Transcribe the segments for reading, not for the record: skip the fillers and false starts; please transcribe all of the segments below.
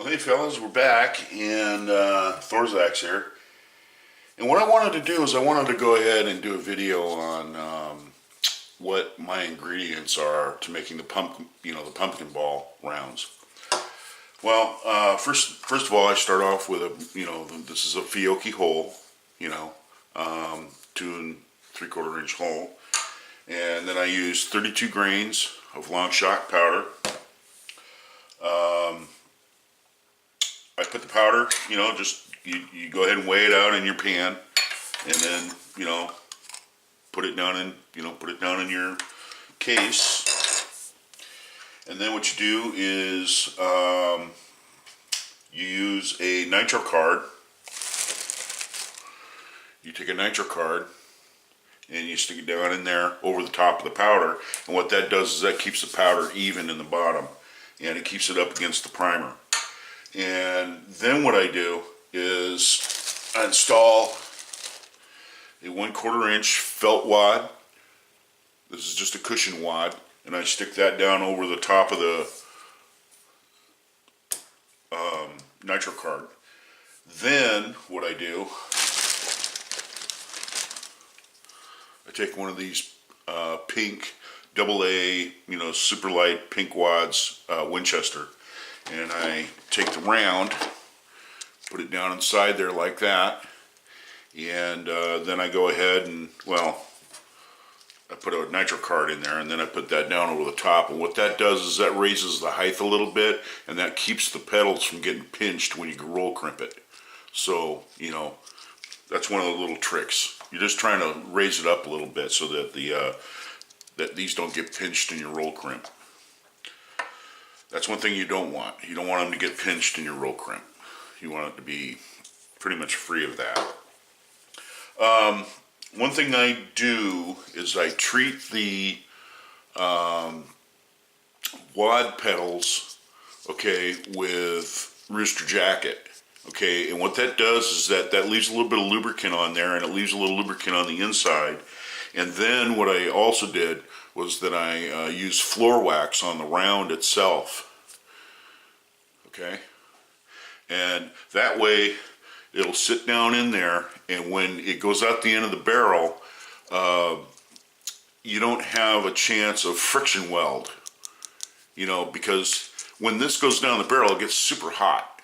Well, hey fellas, we're back, and Thorzak's here. And what I wanted to do is I wanted to go ahead and do a video on what my ingredients are to making the the pumpkin ball rounds. Well, first of all, I start off with this is a Fiocchi hole, 2 3/4 inch hole, and then I use 32 grains of longshot powder. I put the powder, you go ahead and weigh it out in your pan, and then, put it down in your case. And then what you do is you use a nitro card. You take a nitro card and you stick it down in there over the top of the powder, and what that does is that keeps the powder even in the bottom, and it keeps it up against the primer. And then what I do is I install a 1/4 inch felt wad. This is just a cushion wad, and I stick that down over the top of the nitro card. Then what I do, I take one of these pink AA, super light pink wads, Winchester, and I take the round, put it down inside there like that, and then I go ahead and, I put a nitro card in there, and then I put that down over the top, and what that does is that raises the height a little bit, and that keeps the petals from getting pinched when you roll crimp it. So, that's one of the little tricks. You're just trying to raise it up a little bit so that that these don't get pinched in your roll crimp. That's one thing you don't want. You don't want them to get pinched in your roll crimp. You want it to be pretty much free of that. One thing I do is I treat the wad petals, with Rooster Jacket. And what that does is that leaves a little bit of lubricant on there, and it leaves a little lubricant on the inside. And then what I also did was that I used floor wax on the round itself. And that way it'll sit down in there, and when it goes out the end of the barrel, you don't have a chance of friction weld, because when this goes down the barrel, it gets super hot.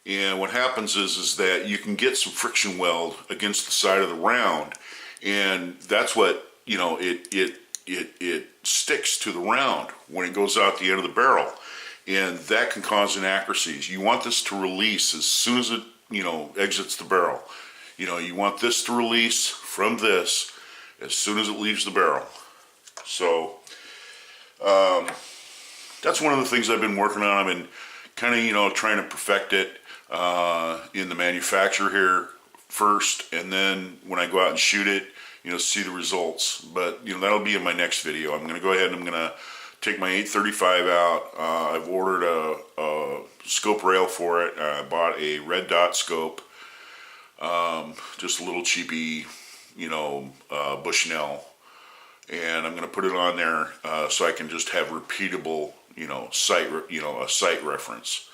And what happens is that you can get some friction weld against the side of the round, and that's what, it sticks to the round when it goes out the end of the barrel, and that can cause inaccuracies. You want this to release as soon as it, exits the barrel. You want this to release from this as soon as it leaves the barrel. So that's one of the things I've been working on. I've been kind of, trying to perfect it in the manufacturer here first, and then when I go out and shoot it, see the results. But that'll be in my next video. I'm going to go ahead and I'm going to take my 835 out. I've ordered a scope rail for it. I bought a red dot scope, just a little cheapy, Bushnell, and I'm going to put it on there so I can just have repeatable, a site reference.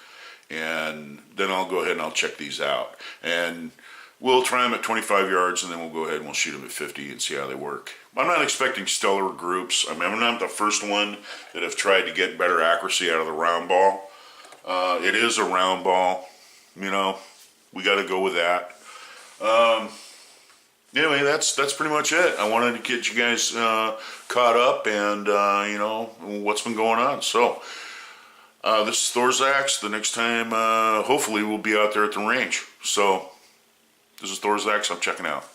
And then I'll go ahead and I'll check these out, and we'll try them at 25 yards, and then we'll go ahead and we'll shoot them at 50 and see how they work. I'm not expecting stellar groups. I'm not the first one that have tried to get better accuracy out of the round ball. It is a round ball, we got to go with that. Anyway, that's pretty much it. I wanted to get you guys caught up and what's been going on. So this is Thorzak's. The next time, hopefully, we'll be out there at the range. So this is Thorzak's. I'm checking out.